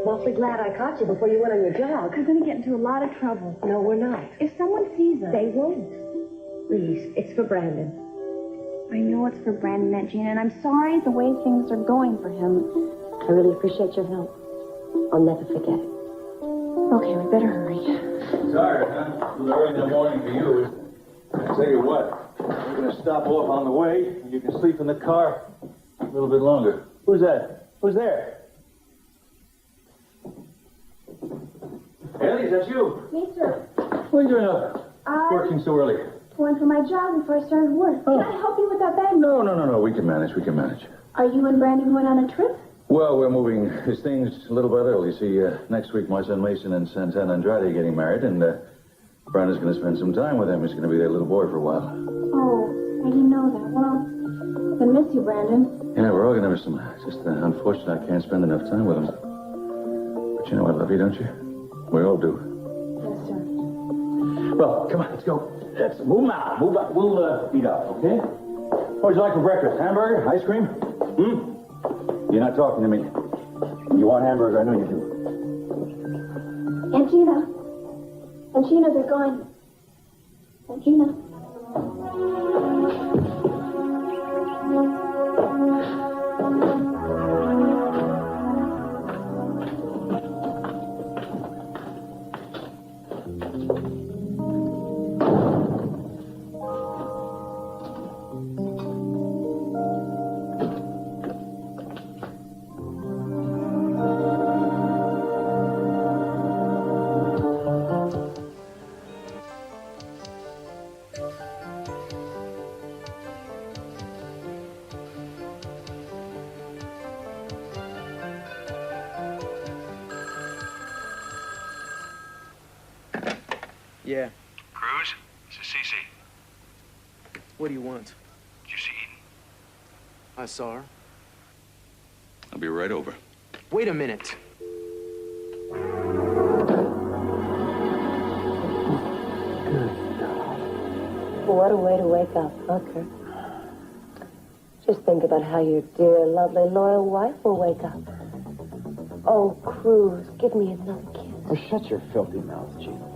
awfully glad I caught you before you went on your jog. We're going to get into a lot of trouble. No, we're not. If someone sees us... They won't. Please, it's for Brandon. I know it's for Brandon, Aunt Gina, and I'm sorry the way things are going for him. I really appreciate your help. I'll never forget it. Okay, we better hurry. Tired, huh? Too early in the morning for you. I tell you what, we're going to stop off on the way, and you can sleep in the car a little bit longer. Who's that? Who's there? Ellie, is that you? Yes, sir. What are you doing up? Working so early. Going for my job before I started work. Oh. Can I help you with that bag? No. We can manage. Are you and Brandon going on a trip? Well, we're moving his things little by little. You see, next week my son Mason and Santana Andrade are getting married, and Brandon's going to spend some time with them. He's going to be their little boy for a while. Oh, I didn't know that. Well, I miss you, Brandon. Yeah, we're all going to miss him. It's just unfortunate I can't spend enough time with him. But you know I love you, don't you? We all do. Yes, sir. Well, come on, let's go. Let's move now. Move up. We'll eat up, okay? What would you like for breakfast? Hamburger? Ice cream? You're not talking to me. You want hamburger? I know you do. Aunt Gina. Aunt Gina, they're going. Aunt Gina. Yeah. Cruz, this is Cece. What do you want? Did you see Eden? I saw her. I'll be right over. Wait a minute. What a way to wake up, huh, Kirk? Just think about how your dear, lovely, loyal wife will wake up. Oh, Cruz, give me another kiss. Oh, shut your filthy mouth, Gina.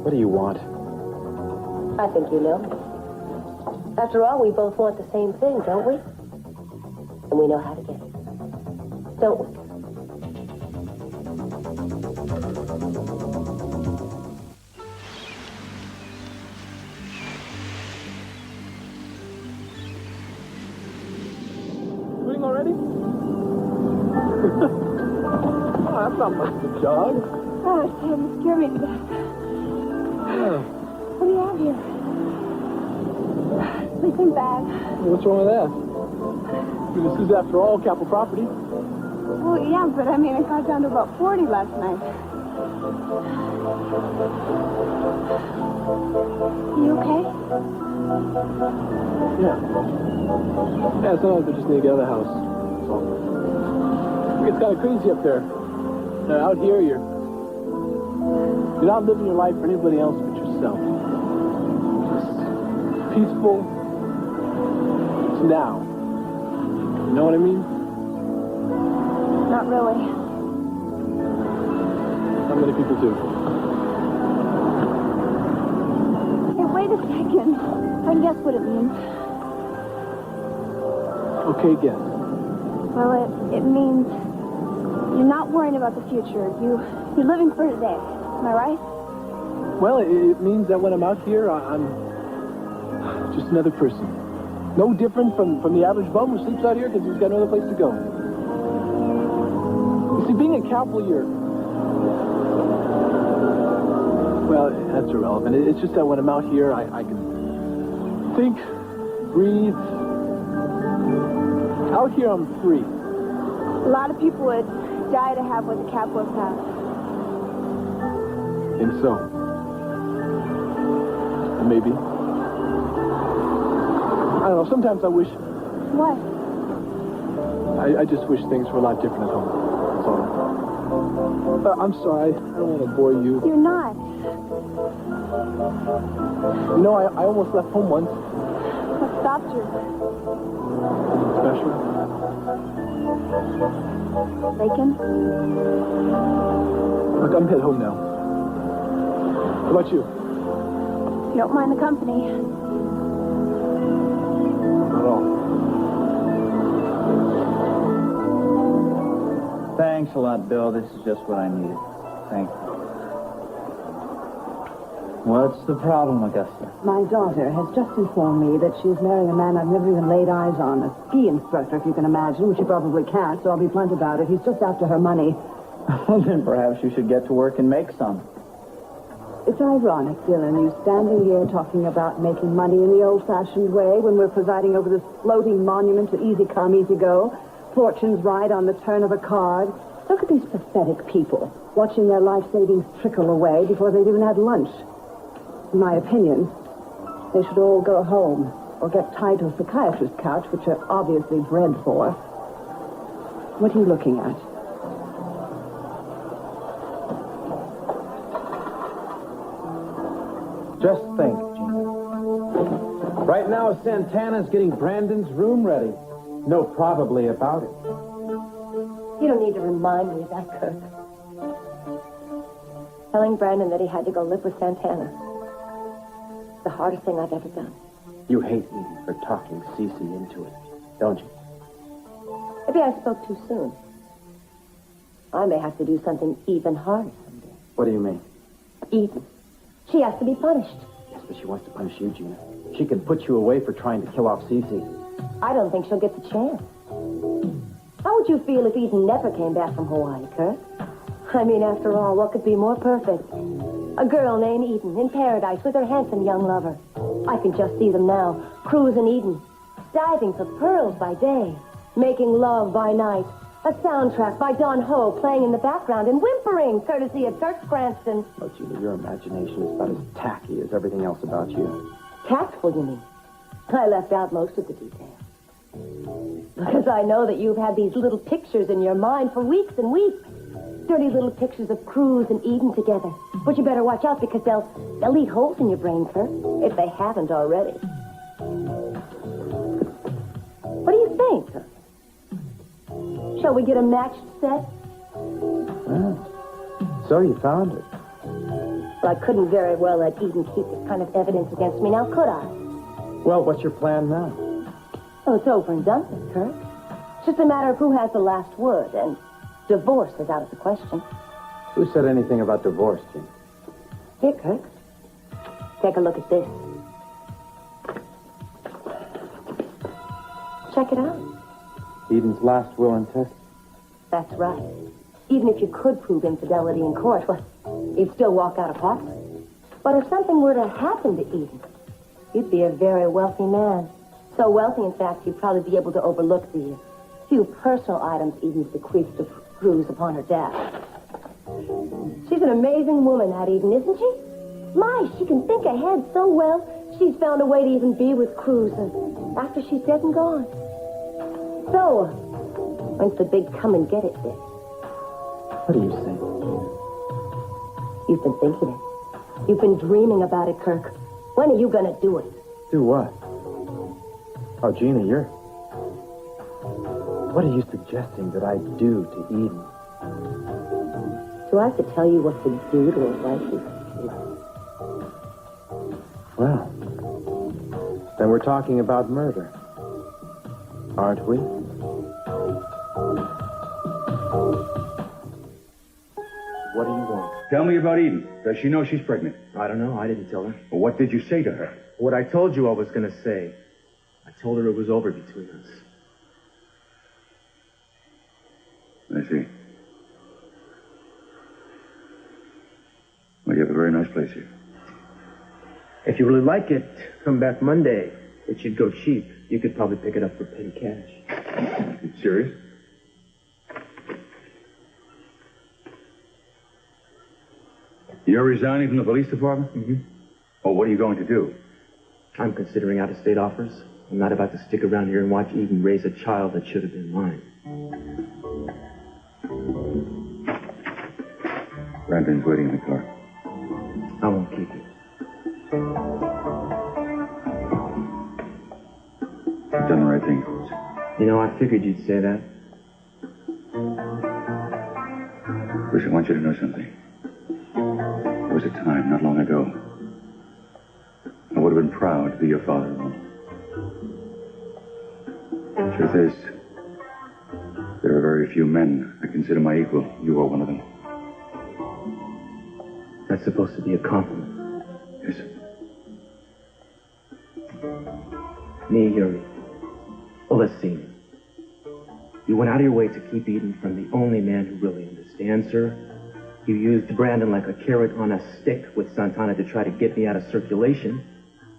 What do you want? I think you know me. After all, we both want the same thing, don't we? And we know how to get it. Don't we? Quitting already? Oh, that's not much of a jog. Oh, it's time to scare me to death. What do you have here? Sleeping bag. What's wrong with that? This is, after all, capital property. Well, yeah, but I mean, it got down to about 40 last night. You okay? Yeah. Yeah, sometimes I just need to get out of the house. That's all. It gets kind of crazy up there. Out here, you're not living your life for anybody else but yourself. Just peaceful. It's now. You know what I mean? Not really. Not many people do. Hey, wait a second. I can guess what it means. Okay, guess. Well, it means you're not worrying about the future. You're living for today. Am I right? Well, it means that when I'm out here, I'm just another person. No different from the average bum who sleeps out here because he's got no other place to go. You see, being a cavalier, well, that's irrelevant. It's just that when I'm out here, I can think, breathe. Out here, I'm free. A lot of people would die to have what the capitalists have. Think so? Maybe. I don't know. Sometimes I wish. What? I just wish things were a lot different at home. That's all. I'm sorry. I don't want to bore you. You're not. You know, I almost left home once. What stopped you? Special. Bacon? Look, I'm headed home now. How about you? You don't mind the company. Not at all. Thanks a lot, Bill. This is just what I needed. Thank you. What's the problem, Augusta? My daughter has just informed me that she's marrying a man I've never even laid eyes on, a ski instructor, if you can imagine, which you probably can't, so I'll be blunt about it. He's just after her money. Well, then perhaps you should get to work and make some. It's ironic, Dylan, you standing here talking about making money in the old-fashioned way when we're presiding over this floating monument to easy come, easy go. Fortunes ride on the turn of a card. Look at these pathetic people, watching their life savings trickle away before they've even had lunch. In my opinion, they should all go home or get tied to a psychiatrist's couch, which are obviously bred for. What are you looking at? Just think, Gina. Right now, Santana's getting Brandon's room ready. No probably about it. You don't need to remind me of that, Kirk. Telling Brandon that he had to go live with Santana. The hardest thing I've ever done. You hate me for talking Cece into it, don't you? Maybe I spoke too soon. I may have to do something even harder someday. What do you mean? Eden. She has to be punished. Yes, but she wants to punish you, Gina. She can put you away for trying to kill off Cece. I don't think she'll get the chance. How would you feel if Eden never came back from Hawaii, Kirk? I mean, after all, what could be more perfect? A girl named Eden in paradise with her handsome young lover. I can just see them now, Cruz and Eden, diving for pearls by day, making love by night. A soundtrack by Don Ho playing in the background and whimpering, courtesy of Kirk Cranston. Oh, Gina, your imagination is about as tacky as everything else about you. Tactful, you mean? I left out most of the details. Because I know that you've had these little pictures in your mind for weeks and weeks. Dirty little pictures of Cruz and Eden together. But you better watch out because they'll eat holes in your brain, Kirk, if they haven't already. What do you think, Kirk? Shall we get a matched set? Well, so you found it. Well, I couldn't very well let Eden keep this kind of evidence against me now, could I? Well, what's your plan now? Oh, it's over and done with, Kirk. It's just a matter of who has the last word, and divorce is out of the question. Who said anything about divorce, Gina? Here, Kirk. Take a look at this. Check it out. Eden's last will and testament. That's right. Even if you could prove infidelity in court, well, you'd still walk out of pocket. But if something were to happen to Eden, you'd be a very wealthy man. So wealthy, in fact, you'd probably be able to overlook the few personal items Eden's bequeathed to Cruz upon her death. She's an amazing woman, that Eden, isn't she? My, she can think ahead so well, she's found a way to even be with Cruz after she's dead and gone. So, when's the big come and get it bit? What do you think? You've been thinking it. You've been dreaming about it, Kirk. When are you going to do it? Do what? Oh, Gina, you're... What are you suggesting that I do to Eden? Do I have to tell you what to do to a wife you love? Well, then we're talking about murder. Aren't we? What do you want? Tell me about Eden. Does she know she's pregnant? I don't know. I didn't tell her. Well, what did you say to her? What I told you I was going to say. I told her it was over between us. I see. Well, you have a very nice place here. If you really like it, come back Monday. It should go cheap. You could probably pick it up for petty cash. You serious? You're resigning from the police department? Mm-hmm. Oh, what are you going to do? I'm considering out-of-state offers. I'm not about to stick around here and watch Eden raise a child that should have been mine. Brandon's waiting in the car. I won't keep it. You've done the right thing, Cruz. You know, I figured you'd say that. Bruce, I want you to know something. There was a time not long ago I would have been proud to be your father-in-law. Truth is, there are very few men I consider my equal. You are one of them. That's supposed to be a compliment. Yes. Let's see. You went out of your way to keep Eden from the only man who really understands her. You used Brandon like a carrot on a stick with Santana to try to get me out of circulation.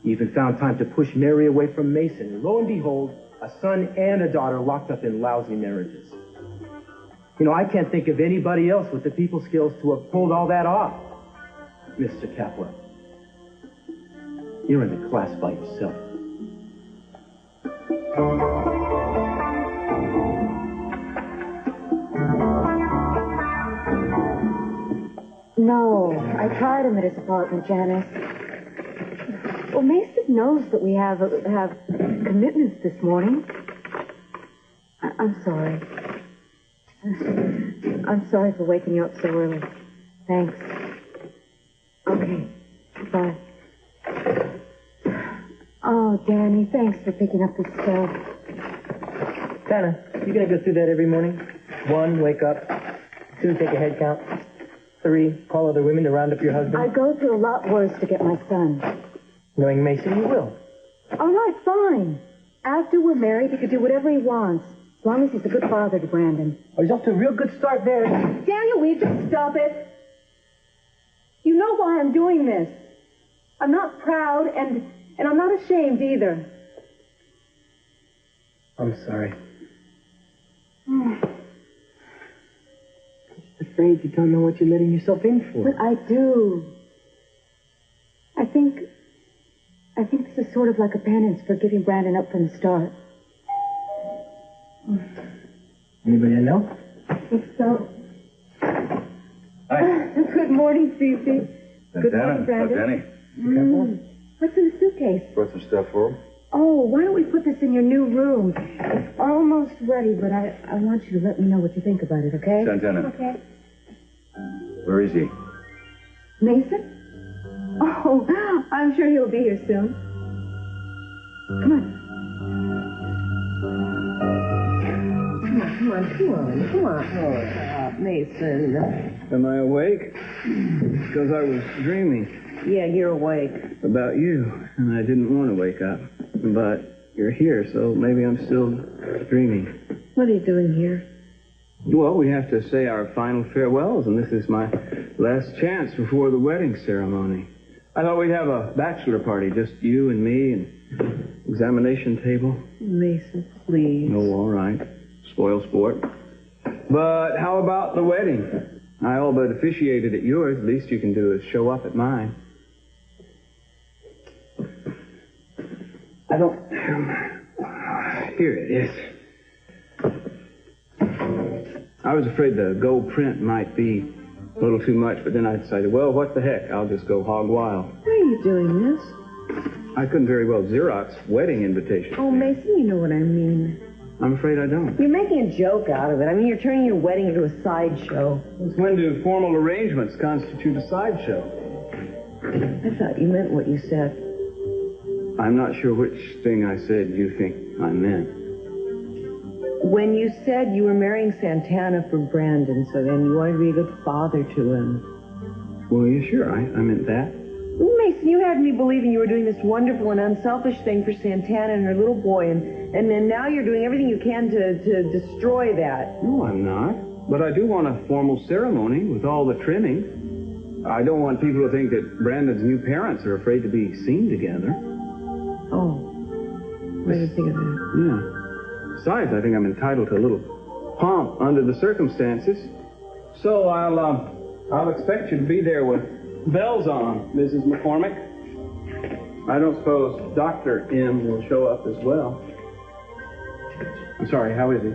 You even found time to push Mary away from Mason. And lo and behold, a son and a daughter locked up in lousy marriages. You know, I can't think of anybody else with the people skills to have pulled all that off. Mr. Capwell, you're in the class by yourself. No, I tried him at his apartment, Janice. Well, Mason knows that we have commitments this morning. I'm sorry. I'm sorry for waking you up so early. Thanks. Okay. Bye. Oh, Danny, thanks for picking up this stuff. Tana, you gonna go through that every morning? 1, wake up. 2, take a head count. 3, call other women to round up your husband. I go through a lot worse to get my son. Knowing Mason, you will. All right, fine. After we're married, he can do whatever he wants, as long as he's a good father to Brandon. Oh, he's off to a real good start there. Daniel, will you just stop it? You know why I'm doing this. I'm not proud, and I'm not ashamed either. I'm sorry. Afraid you don't know what you're letting yourself in for. But I do. I think this is sort of like a penance for giving Brandon up from the start. Anybody I know? I think so. Hi. Good morning, Cece. Good morning, Brandon. Danny. What's in the suitcase? Brought some stuff for him. Oh, why don't we put this in your new room? It's almost ready, but I want you to let me know what you think about it, okay? Santana. Okay. Where is he? Mason? Oh, I'm sure he'll be here soon. Come on. Come on. Oh, Mason. Am I awake? Because I was dreaming Yeah, you're awake. about you, and I didn't want to wake up. But you're here, so maybe I'm still dreaming. What are you doing here? Well, we have to say our final farewells, and this is my last chance before the wedding ceremony. I thought we'd have a bachelor party, just you and me, and examination table. Mason, please. Oh, all right. Spoil sport. But how about the wedding? I all but officiated at yours. The least you can do is show up at mine. I don't... Here it is. I was afraid the gold print might be a little too much, but then I decided, well, what the heck? I'll just go hog wild. Why are you doing this? I couldn't very well Xerox wedding invitation. Oh, Mason, you know what I mean. I'm afraid I don't. You're making a joke out of it. I mean, you're turning your wedding into a sideshow. Since when do formal arrangements constitute a sideshow? I thought you meant what you said. I'm not sure which thing I said you think I meant. When you said you were marrying Santana for Brandon, so then you wanted to be a good father to him. Well, yeah, sure, I meant that. Mason, you had me believing you were doing this wonderful and unselfish thing for Santana and her little boy, and then now you're doing everything you can to destroy that. No, I'm not. But I do want a formal ceremony with all the trimmings. I don't want people to think that Brandon's new parents are afraid to be seen together. Oh. What do you think of that? Yeah. Besides, I think I'm entitled to a little pomp under the circumstances. So I'll expect you to be there with bells on, Mrs. McCormick. I don't suppose Dr. M will show up as well. I'm sorry, how is he?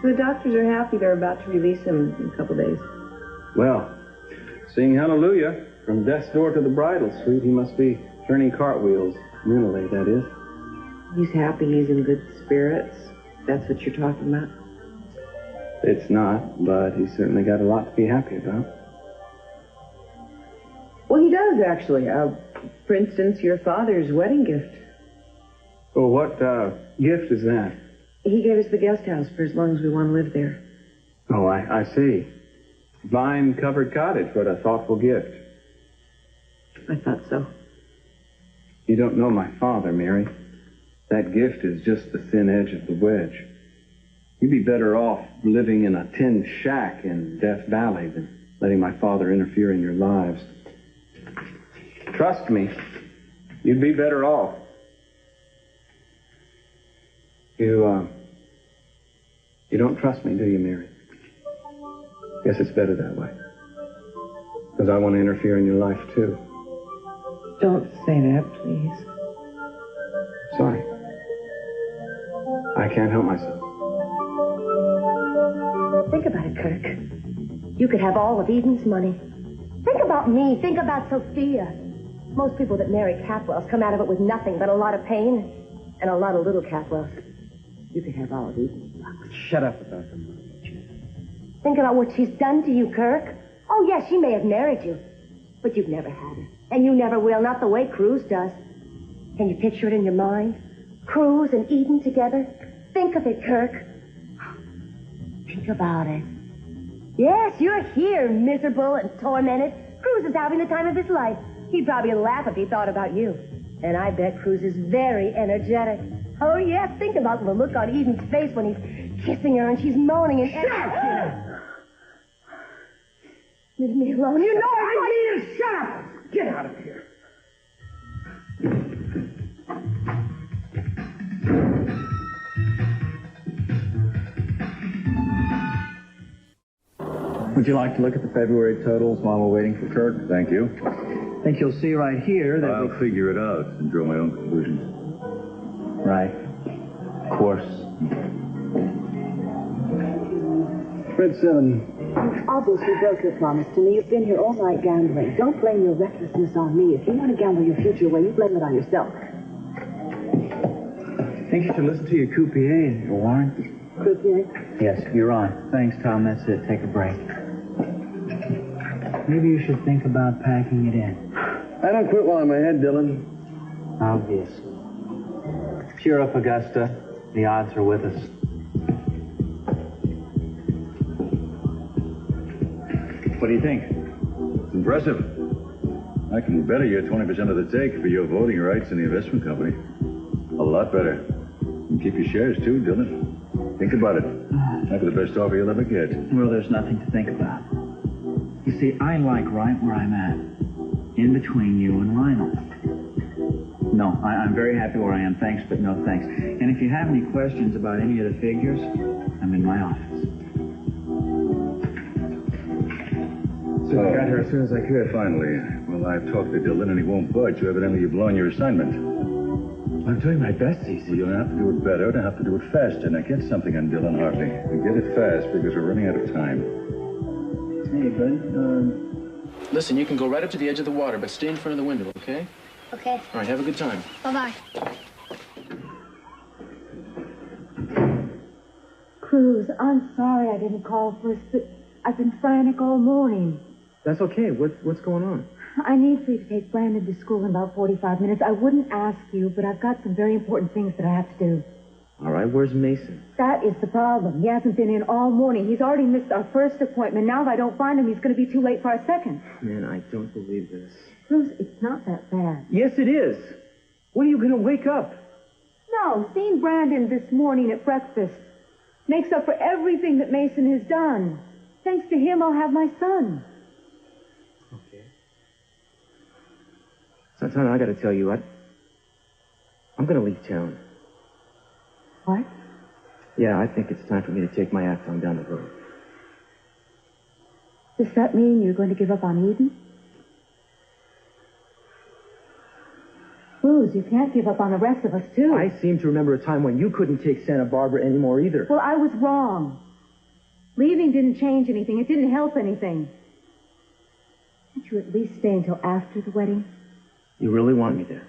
The doctors are happy they're about to release him in a couple days. Well, sing hallelujah from death's door to the bridal suite. He must be turning cartwheels, mentally, that is. He's happy, he's in good spirits. That's what you're talking about? It's not, but he's certainly got a lot to be happy about. Well, he does, actually. For instance, your father's wedding gift. Well, what gift is that? He gave us the guest house for as long as we want to live there. Oh, I see. Vine-covered cottage. What a thoughtful gift. I thought so. You don't know my father, Mary. That gift is just the thin edge of the wedge. You'd be better off living in a tin shack in Death Valley than letting my father interfere in your lives. Trust me, you'd be better off. You don't trust me, do you, Mary? Guess it's better that way. Because I want to interfere in your life, too. Don't say that, please. Sorry. I can't help myself. Think about it, Kirk. You could have all of Eden's money. Think about me. Think about Sophia. Most people that marry Catwells come out of it with nothing but a lot of pain and a lot of little Catwells. You could have all of Eden's bucks. Shut up about the money. Think about what she's done to you, Kirk. Oh, yes, she may have married you, but you've never had her. And you never will, not the way Cruz does. Can you picture it in your mind? Cruz and Eden together? Think of it, Kirk. Think about it. Yes, you're here, miserable and tormented. Cruz is having the time of his life. He'd probably laugh if he thought about you. And I bet Cruz is very energetic. Oh, yes, think about the look on Eden's face when he's kissing her and she's moaning and... Shut up! Leave me alone. You know I mean it. Shut up! Get out of here. Would you like to look at the February totals while we're waiting for Kirk? Thank you. I think you'll see right here that I'll figure it out and draw my own conclusions. Right. Of course. Fred 7. You obviously broke your promise to me. You've been here all night gambling. Don't blame your recklessness on me. If you want to gamble your future away, you blame it on yourself. I think you should listen to your croupier, Warren. Croupier? Yes, you're on. Thanks, Tom. That's it. Take a break. Maybe you should think about packing it in. I don't quit while I'm ahead, Dylan. Obviously. Cheer up, Augusta. The odds are with us. What do you think? It's impressive. I can better you 20% of the take for your voting rights in the investment company. A lot better. And keep your shares, too, Dylan. Think about it. Might be the best offer you'll ever get. Well, there's nothing to think about. You see, I like right where I'm at. In between you and Lionel. No, I'm very happy where I am. Thanks, but no thanks. And if you have any questions about any of the figures, I'm in my office. So I got here as soon as I could. Finally. Well, I've talked to Dylan and he won't budge. So evidently you've blown your assignment. I'm doing my best, Cece. Well, you don't have to do it better. You don't have to do it faster. Now get something on Dylan Hartley. And get it fast because we're running out of time. Hey, bud. Listen, you can go right up to the edge of the water, but stay in front of the window, okay? Okay. All right, have a good time. Bye-bye. Cruz, I'm sorry I didn't call first, but I've been frantic all morning. That's okay. What's going on? I need for you to take Brandon to school in about 45 minutes. I wouldn't ask you, but I've got some very important things that I have to do. All right, where's Mason? That is the problem. He hasn't been in all morning. He's already missed our first appointment. Now if I don't find him, he's going to be too late for our second. Man, I don't believe this. Cruz, it's not that bad. Yes, it is. When are you going to wake up? No, seeing Brandon this morning at breakfast makes up for everything that Mason has done. Thanks to him, I'll have my son. Okay. Santana, I got to tell you, I'm going to leave town. What? Yeah, I think it's time for me to take my act on down the road. Does that mean you're going to give up on Eden? Cruz, you can't give up on the rest of us, too. I seem to remember a time when you couldn't take Santa Barbara anymore either. Well, I was wrong. Leaving didn't change anything. It didn't help anything. Can't you at least stay until after the wedding? You really want me there?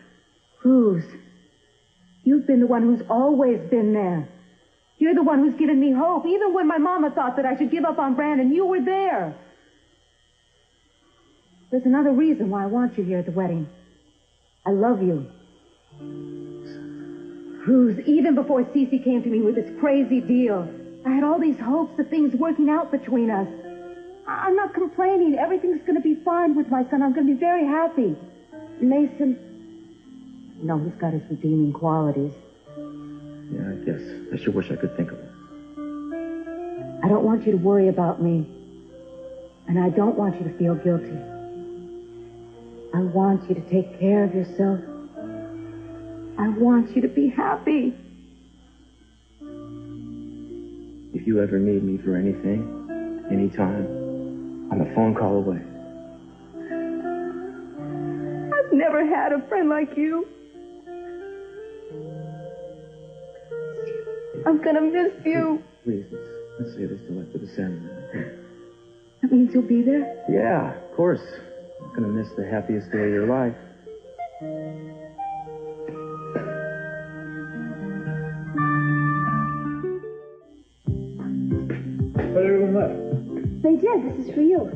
Cruz, you've been the one who's always been there. You're the one who's given me hope. Even when my mama thought that I should give up on Brandon, you were there. There's another reason why I want you here at the wedding. I love you. Cruz, even before Cece came to me with this crazy deal, I had all these hopes of things working out between us. I'm not complaining. Everything's going to be fine with my son. I'm going to be very happy. Mason, no, he's got his redeeming qualities. Yeah, I guess. I sure wish I could think of it. I don't want you to worry about me. And I don't want you to feel guilty. I want you to take care of yourself. I want you to be happy. If you ever need me for anything, anytime, I'm a phone call away. I've never had a friend like you. I'm gonna miss you. Please, let's say this till after the ceremony. That means you'll be there? Yeah, of course. I'm gonna miss the happiest day of your life. But everyone left. They did. This is for you.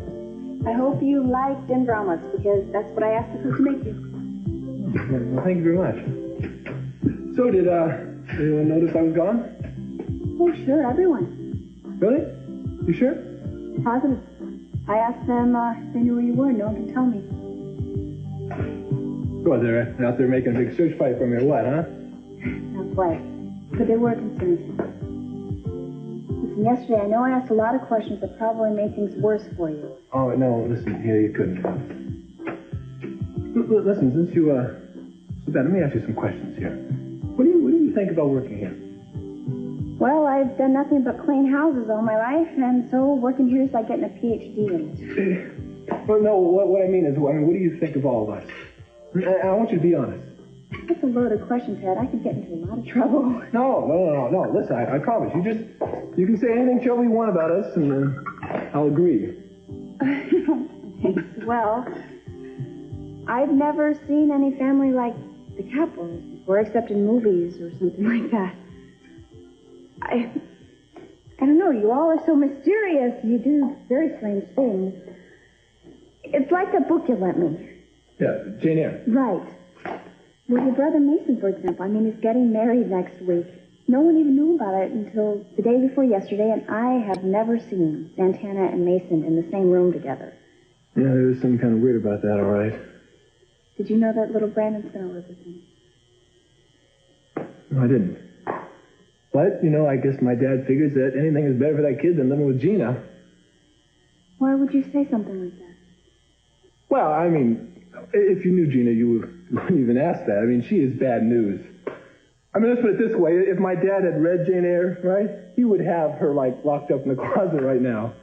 I hope you like Denver omelets because that's what I asked the cook to make you. Well, thank you very much. So, did anyone notice I was gone? Oh, sure, everyone. Really? You sure? Positive. I asked them if they knew where you were. No one can tell me. Well, they're out there making a big search fight for me or what, huh? Not quite. But they were concerned. Listen, yesterday, I know I asked a lot of questions that probably made things worse for you. Oh, no, listen, here, you couldn't. Listen, since you, let me ask you some questions here. What do you think about working here? Well, I've done nothing but clean houses all my life, and so working here is like getting a PhD in it. Well, no, what I mean is, what do you think of all of us? I want you to be honest. That's a loaded question, Ted. I could get into a lot of trouble. No. Listen, I promise. You can say anything trouble you want about us, and I'll agree. Well, I've never seen any family like the Capitals before, except in movies or something like that. I don't know. You all are so mysterious. You do very strange things. It's like the book you lent me. Yeah, Jane Eyre. Right. Well, your brother Mason, for example, he's getting married next week. No one even knew about it until the day before yesterday, and I have never seen Santana and Mason in the same room together. Yeah, there was something kind of weird about that, all right. Did you know that little Brandon's going to live with him? No, I didn't. But, I guess my dad figures that anything is better for that kid than living with Gina. Why would you say something like that? Well, if you knew Gina, you wouldn't even ask that. She is bad news. Let's put it this way. If my dad had read Jane Eyre, right, he would have her, locked up in the closet right now.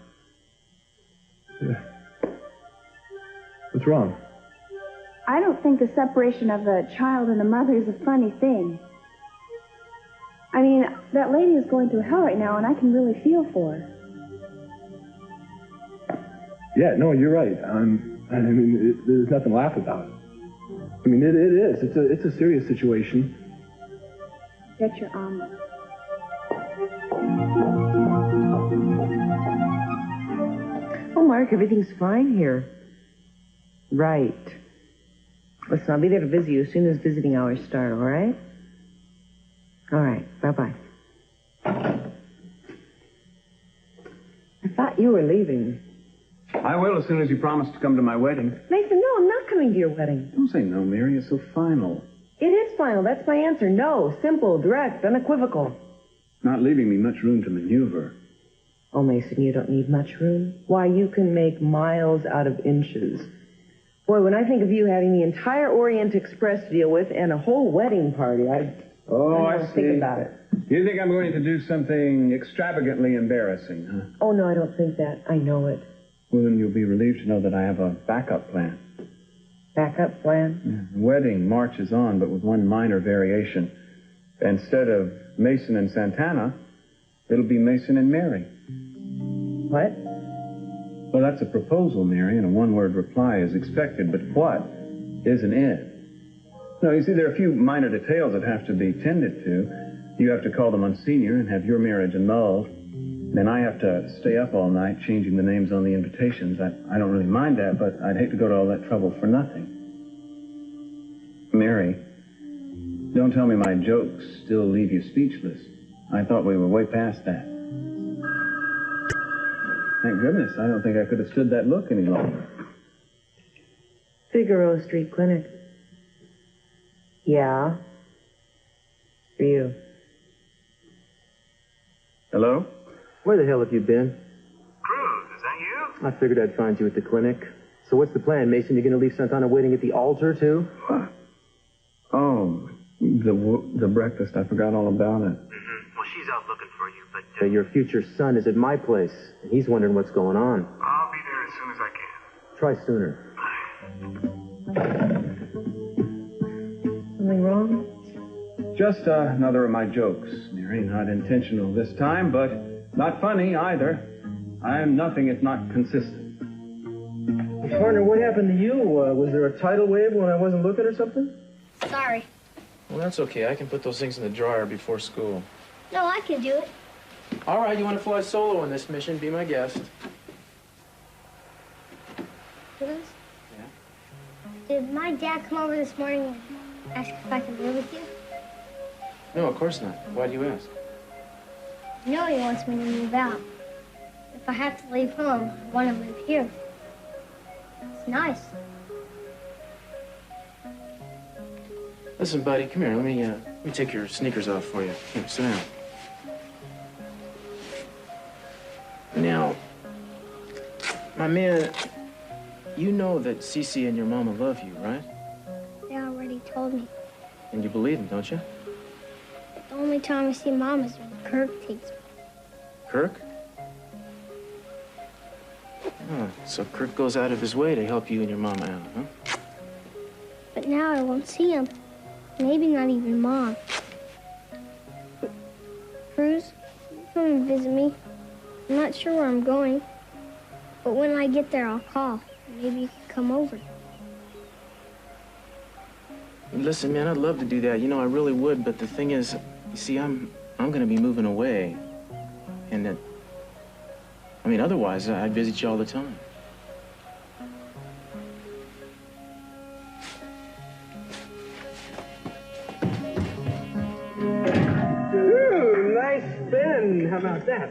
Yeah. What's wrong? I don't think the separation of a child and a mother is a funny thing. That lady is going through hell right now, and I can really feel for her. Yeah, no, you're right. There's nothing to laugh about. It is. It's a serious situation. Get your omelet. Oh, Mark, everything's fine here. Right. Listen, I'll be there to visit you as soon as visiting hours start, all right? All right, bye-bye. I thought you were leaving. I will as soon as you promise to come to my wedding. Mason, no, I'm not coming to your wedding. Don't say no, Mary. It's so final. It is final. That's my answer. No. Simple, direct, unequivocal. Not leaving me much room to maneuver. Oh, Mason, you don't need much room. Why, you can make miles out of inches. Boy, when I think of you having the entire Orient Express to deal with and a whole wedding party, I see. Think about it. You think I'm going to do something extravagantly embarrassing, huh? Oh, no, I don't think that. I know it. Well, then you'll be relieved to know that I have a backup plan. Backup plan? Yeah, the wedding marches on, but with one minor variation. Instead of Mason and Santana, it'll be Mason and Mary. What? Well, that's a proposal, Mary, and a one-word reply is expected, but what isn't it? No, you see, there are a few minor details that have to be tended to. you have to call the Monsignor and have your marriage annulled. Then I have to stay up all night changing the names on the invitations. I don't really mind that, but I'd hate to go to all that trouble for nothing. Mary, don't tell me my jokes still leave you speechless. I thought we were way past that. Thank goodness, I don't think I could have stood that look any longer. Figaro Street Clinic. Yeah. For you. Hello? Where the hell have you been? Cruz, is that you? I figured I'd find you at the clinic. So what's the plan, Mason? You gonna leave Santana waiting at the altar, too? Oh, the breakfast. I forgot all about it. Well, she's out looking for you, but... your future son is at my place, and he's wondering what's going on. I'll be there as soon as I can. Try sooner. Something wrong? Just another of my jokes, Mary. Not intentional this time, but not funny either. I'm nothing if not consistent. Partner, what happened to you? Was there a tidal wave when I wasn't looking or something? Sorry. Well, that's okay. I can put those things in the dryer before school. No, I can do it. All right, you want to fly solo on this mission? Be my guest. Yes? Yeah. Did my dad come over this morning and ask if I could live with you? No, of course not. Why do you ask? You know he wants me to move out. If I have to leave home, I want to live here. It's nice. Listen, buddy, come here. Let me take your sneakers off for you. Here, sit down. Now, my man, you know that Cece and your mama love you, right? They already told me. And you believe them, don't you? The only time I see Mom is when Kirk takes me. Kirk? Oh, so Kirk goes out of his way to help you and your mama out, huh? But now I won't see him. Maybe not even Mom. Cruz, come and visit me. I'm not sure where I'm going. But when I get there, I'll call. Maybe you can come over. Listen, man, I'd love to do that. You know, I really would, but the thing is, you see, I'm gonna be moving away. And that, I mean, otherwise, I'd visit you all the time. Ooh, nice spin. How about that?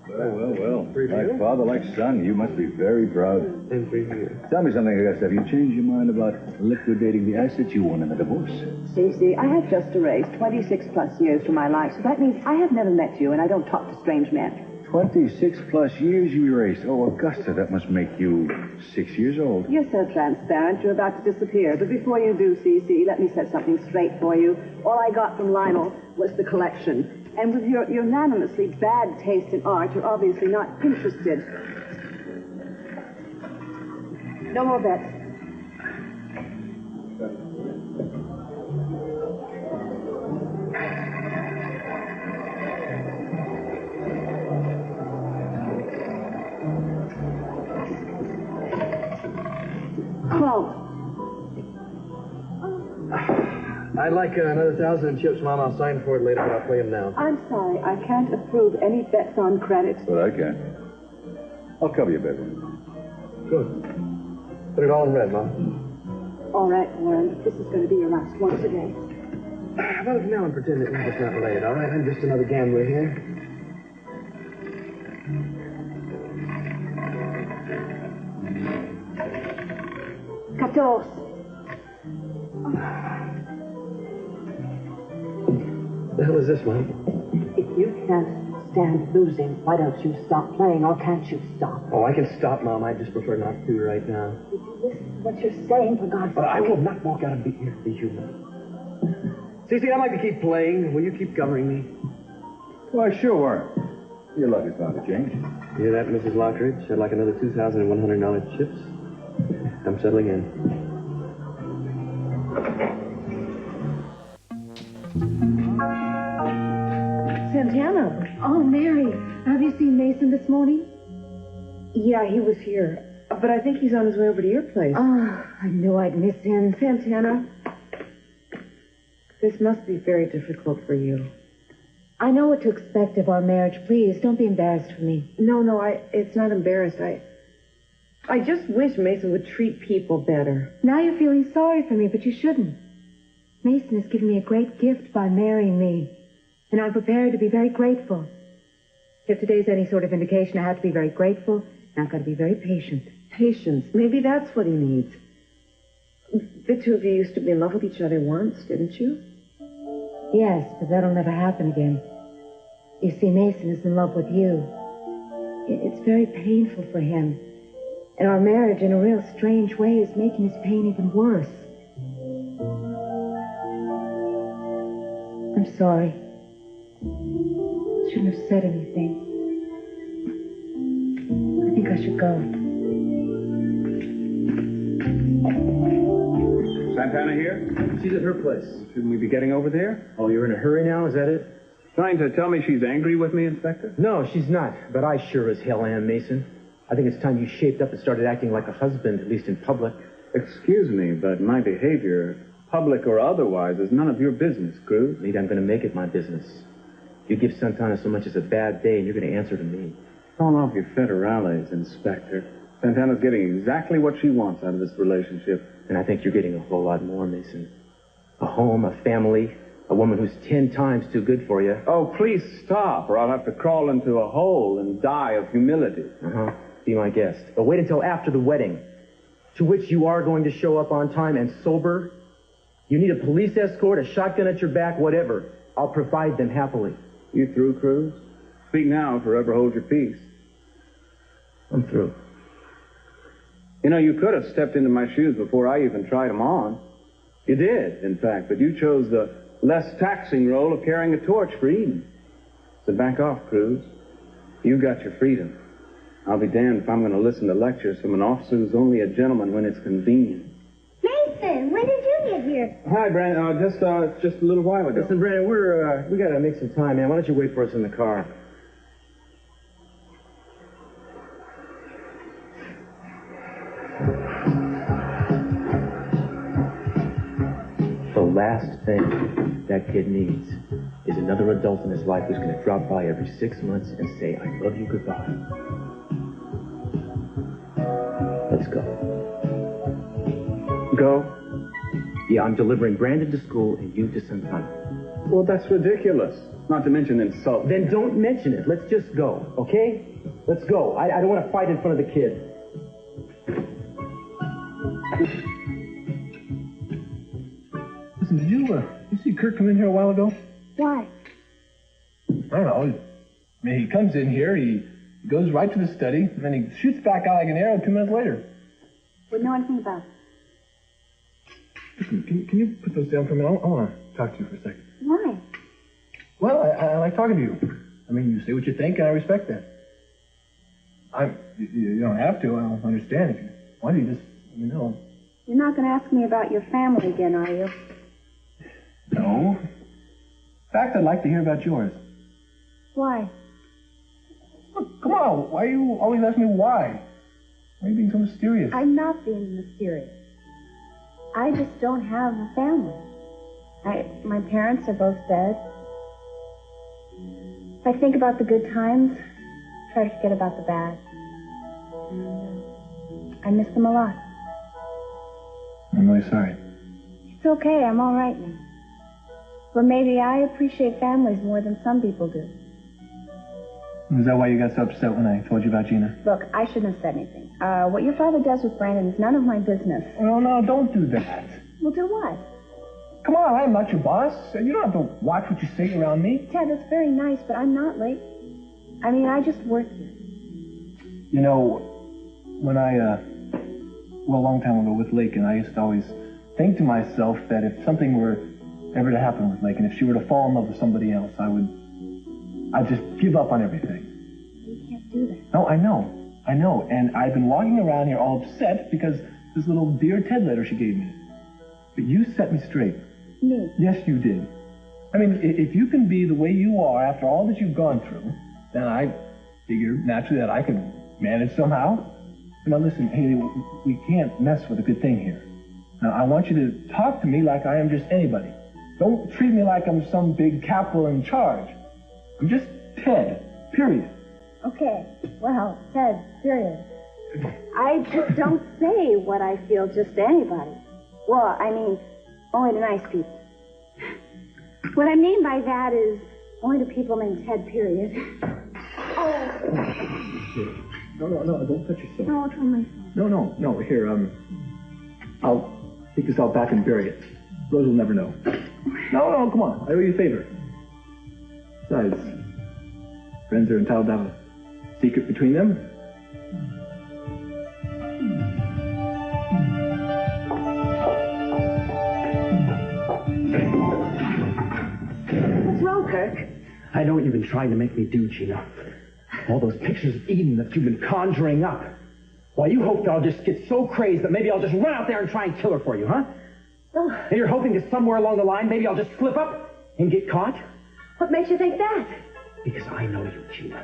Well. Like father, like son, you must be very proud. And for you. Tell me something, I guess. Have you changed your mind about liquidating the assets you won in the divorce? Cece, I have just erased 26 plus years from my life, so that means I have never met you and I don't talk to strange men. 26 plus years you erased. Oh, Augusta, that must make you 6 years old. You're so transparent, you're about to disappear. But before you do, Cece, let me set something straight for you. All I got from Lionel was the collection. And with your unanimously bad taste in art, you're obviously not interested. No more bets. Close. I'd like another 1,000 in chips, Mom. I'll sign for it later, but I'll play them now. I'm sorry, I can't approve any bets on credit. But I can. I'll cover your bedroom. Good. Put it all in red, Mom. All right, Warren, this is going to be your last one today. How about if now and pretend that it's not related, all right? I'm just another gambler here. Catos. The hell is this, Mom? If you can't stand losing, why don't you stop playing, or can't you stop? Oh, I can stop, Mom. I just prefer not to right now. Would you listen to what you're saying, for God's sake? But I will not walk out of here, be human. Cece, I'd like to keep playing. Will you keep covering me? Why, sure. Your luck is bound to change. You hear that, Mrs. Lockridge? I'd like another $2,100 chips. I'm settling in. Santana. Oh, Mary. Have you seen Mason this morning? Yeah, he was here. But I think he's on his way over to your place. Oh, I knew I'd miss him. Santana. This must be very difficult for you. I know what to expect of our marriage. Please, don't be embarrassed for me. No, it's not embarrassed. I just wish Mason would treat people better. Now you're feeling sorry for me, but you shouldn't. Mason has given me a great gift by marrying me, and I'm prepared to be very grateful. If today's any sort of indication, I have to be very grateful, and I've got to be very patient. Patience. Maybe that's what he needs. The two of you used to be in love with each other once, didn't you? Yes, but that'll never happen again. You see, Mason is in love with you. It's very painful for him. And our marriage, in a real strange way, is making his pain even worse. I'm sorry. Shouldn't have said anything. I think I should go. Santana here? She's at her place. Shouldn't we be getting over there? Oh, you're in a hurry now? Is that it? Trying to tell me she's angry with me, Inspector? No, she's not. But I sure as hell am, Mason. I think it's time you shaped up and started acting like a husband, at least in public. Excuse me, but my behavior, public or otherwise, is none of your business, Cruz. Maybe I'm going to make it my business. You give Santana so much as a bad day, and you're going to answer to me. Call off your federales, Inspector. Santana's getting exactly what she wants out of this relationship. And I think you're getting a whole lot more, Mason. A home, a family, a woman who's 10 times too good for you. Oh, please stop, or I'll have to crawl into a hole and die of humility. Be my guest. But wait until after the wedding, to which you are going to show up on time and sober. You need a police escort, a shotgun at your back, whatever. I'll provide them happily. You through, Cruz? Speak now, or forever hold your peace. I'm through. You know, you could have stepped into my shoes before I even tried them on. You did, in fact, but you chose the less taxing role of carrying a torch for Eden. So back off, Cruz. You got your freedom. I'll be damned if I'm going to listen to lectures from an officer who's only a gentleman when it's convenient. Mason, when did you get here? Hi, Brandon. Just a little while ago. Listen, Brandon, we got to make some time, man. Why don't you wait for us in the car? The last thing that kid needs is another adult in his life who's going to drop by every 6 months and say, I love you, goodbye. Let's go. Go? Yeah, I'm delivering Brandon to school and you to Santana. Well, that's ridiculous. Not to mention insult. Then don't mention it. Let's just go, okay? Let's go. I don't want to fight in front of the kid. Listen, did you see Kirk come in here a while ago? Why? I don't know. I mean, he comes in here, he goes right to the study, and then he shoots back out like an arrow 2 minutes later. Wouldn't know anything about it. Listen, can you put those down for a minute? I want to talk to you for a second. Why? Well, I like talking to you. I mean, you say what you think, and I respect that. You don't have to. I don't understand if you want to. Just let me know. You're not going to ask me about your family again, are you? No. In fact, I'd like to hear about yours. Why? Look, come on. Why you always ask me why? Why are you being so mysterious? I'm not being mysterious. I just don't have a family. My parents are both dead. I think about the good times, try to forget about the bad. I miss them a lot. I'm really sorry. It's okay, I'm all right now. But maybe I appreciate families more than some people do. Is that why you got so upset when I told you about Gina? Look, I shouldn't have said anything. What your father does with Brandon is none of my business. No, don't do that. Well, do what? Come on, I'm not your boss. You don't have to watch what you say around me. Ted, that's very nice, but I'm not late. I mean, I just work here. You know, when a long time ago with Lakin, I used to always think to myself that if something were ever to happen with Lakin, if she were to fall in love with somebody else, I'd just give up on everything. You can't do that. No, I know. And I've been walking around here all upset because this little Dear Ted letter she gave me. But you set me straight. Me? Yes, you did. I mean, if you can be the way you are after all that you've gone through, then I figure naturally that I could manage somehow. Now listen, Haley, we can't mess with a good thing here. Now, I want you to talk to me like I am just anybody. Don't treat me like I'm some big capo in charge. I'm just Ted, period. Okay, well, Ted, period. I just don't say what I feel just to anybody. Well, I mean, only to nice people. What I mean by that is only to people named Ted, period. No, don't touch yourself. No, it's on my phone. No, here, I'll take this out back and bury it. Rose will never know. No, come on, I owe you a favor. Besides, friends are entitled to have a secret between them. What's wrong, Kirk? I know what you've been trying to make me do, Gina. All those pictures of Eden that you've been conjuring up. Why, you hope that I'll just get so crazed that maybe I'll just run out there and try and kill her for you, huh? Oh. And you're hoping that somewhere along the line, maybe I'll just slip up and get caught? What makes you think that? Because I know you, Gina.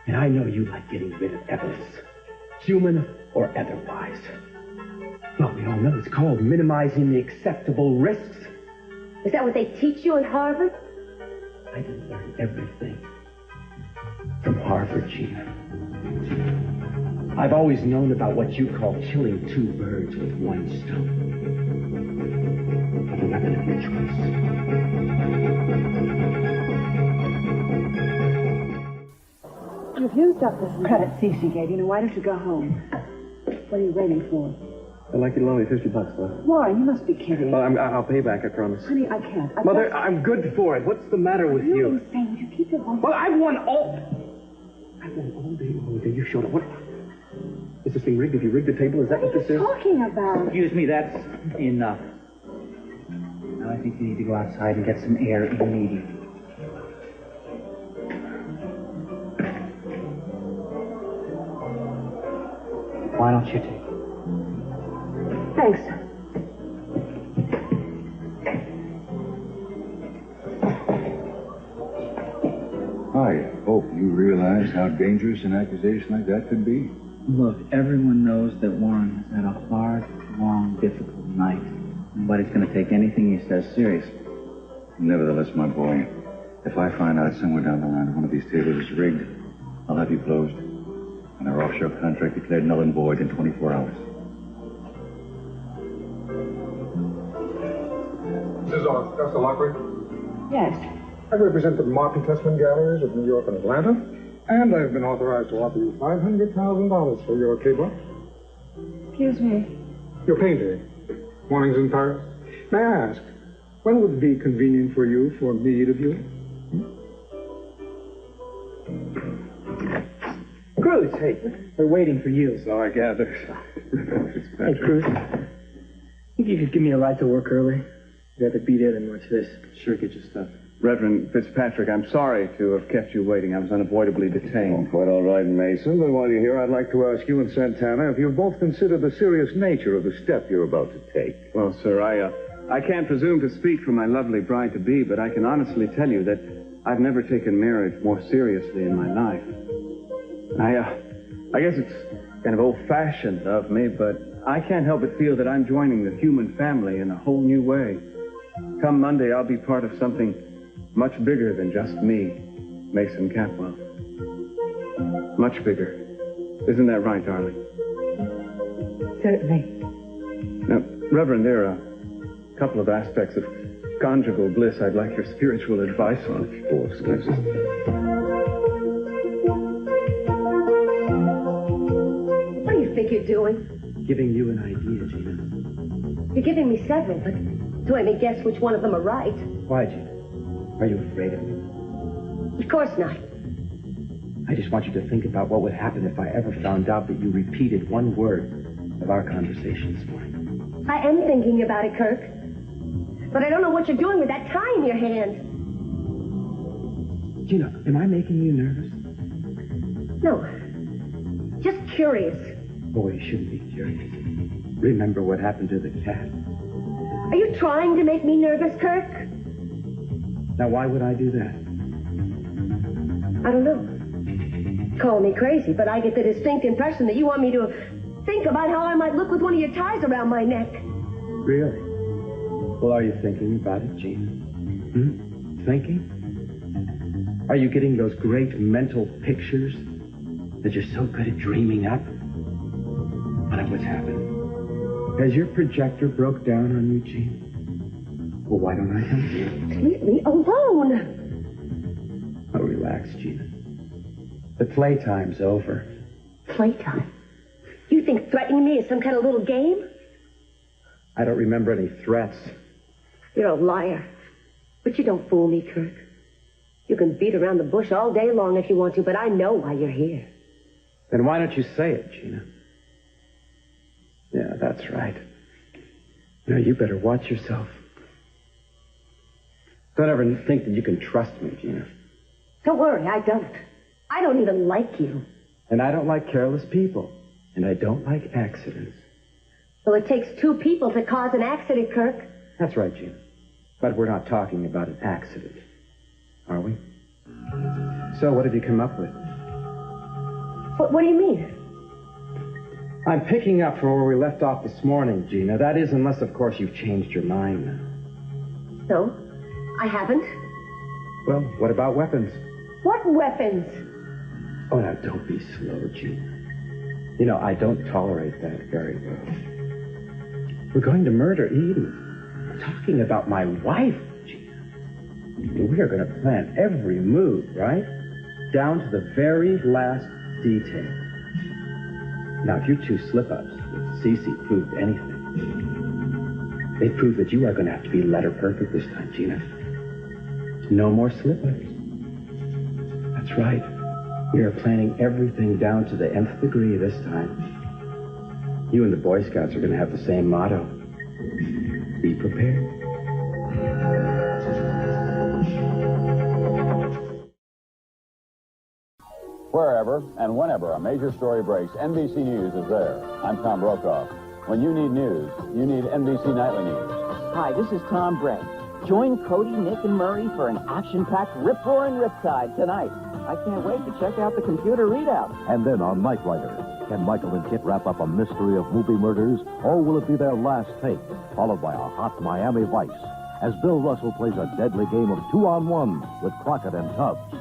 And I know you like getting rid of evidence, human or otherwise. Well, we all know it's called minimizing the acceptable risks. Is that what they teach you at Harvard? I didn't learn everything from Harvard, Gina. I've always known about what you call killing two birds with one stone. The weapon of your choice. You've used up this credit Cece gave you. Now, why don't you go home? What are you waiting for? I'd like you to loan me $50, Mother. Warren, you must be kidding. Well, I'll pay back, I promise. Honey, I can't. Mother, I'm good for it. What's the matter with you? You're insane. Would you keep your voice? Well, I've won all day long. You showed up. What? Is this thing rigged? Have you rigged the table? Is that what this is? Talking about? Excuse me, that's enough. Now I think you need to go outside and get some air immediately. Why don't you take it? Thanks. I hope you realize how dangerous an accusation like that could be. Look, everyone knows that Warren has had a hard, long, difficult night. Nobody's going to take anything he says seriously. Nevertheless, my boy, if I find out somewhere down the line one of these tables is rigged, I'll have you closed and our offshore contract declared null and void in 24 hours. This is Augusta Lockridge. Yes. I represent the Martin Testament Galleries of New York and Atlanta, and I've been authorized to offer you $500,000 for your cable. Excuse me. Your painting, Mornings in Paris. May I ask, when would it be convenient for you for me to view it? Cruz, hey, we're waiting for you. So I gather. Hey, Cruz, think you could give me a ride to work early? I'd rather be there than watch this. Sure, get your stuff. Reverend Fitzpatrick, I'm sorry to have kept you waiting. I was unavoidably detained. Oh, quite all right, Mason. But while you're here, I'd like to ask you and Santana if you've both considered the serious nature of the step you're about to take. Well, sir, I can't presume to speak for my lovely bride-to-be, but I can honestly tell you that I've never taken marriage more seriously in my life. I guess it's kind of old-fashioned of me, but I can't help but feel that I'm joining the human family in a whole new way. Come Monday, I'll be part of something much bigger than just me, Mason Catwell. Much bigger. Isn't that right, darling? Certainly. Now, Reverend, there are a couple of aspects of conjugal bliss I'd like your spiritual advice on. Of course, Mason. What do you think you're doing? Giving you an idea, Gina. You're giving me several, but do let me guess which one of them are right. Why, Gina? Are you afraid of me? Of course not. I just want you to think about what would happen if I ever found out that you repeated one word of our conversation this morning. I am thinking about it, Kirk. But I don't know what you're doing with that tie in your hand. Gina, am I making you nervous? No. Just curious. Boy, you shouldn't be curious. Remember what happened to the cat. Are you trying to make me nervous, Kirk? Now, why would I do that? I don't know. Call me crazy, but I get the distinct impression that you want me to think about how I might look with one of your ties around my neck. Really? Well, are you thinking about it, Gene? Thinking? Are you getting those great mental pictures that you're so good at dreaming up? What what's happened? Has your projector broke down on you, Gene? Well, why don't I help you? Leave me alone. Oh, relax, Gina. The playtime's over. Playtime? You think threatening me is some kind of little game? I don't remember any threats. You're a liar. But you don't fool me, Kirk. You can beat around the bush all day long if you want to, but I know why you're here. Then why don't you say it, Gina? Yeah, that's right. Now, you better watch yourself. Don't ever think that you can trust me, Gina. Don't worry, I don't. I don't even like you. And I don't like careless people. And I don't like accidents. Well, it takes two people to cause an accident, Kirk. That's right, Gina. But we're not talking about an accident, are we? So what have you come up with? What do you mean? I'm picking up from where we left off this morning, Gina. That is, unless, of course, you've changed your mind now. No, I haven't. Well, what about weapons? What weapons? Oh, now, don't be slow, Gina. You know, I don't tolerate that very well. We're going to murder Eden. I'm talking about my wife, Gina. We are going to plan every move, right? Down to the very last detail. Now, if your two slip-ups with Cece proved anything, they prove that you are going to have to be letter perfect this time, Gina. No more slip-ups. That's right. We are planning everything down to the nth degree this time. You and the Boy Scouts are going to have the same motto. Be prepared. Wherever and whenever a major story breaks, NBC News is there. I'm Tom Brokaw. When you need news, you need NBC Nightly News. Hi, this is Tom Bray. Join Cody, Nick, and Murray for an action-packed rip-roaring riptide tonight. I can't wait to check out the computer readout. And then on Night Rider, can Michael and Kit wrap up a mystery of movie murders, or will it be their last take, followed by a hot Miami Vice, as Bill Russell plays a deadly game of 2-on-1 with Crockett and Tubbs?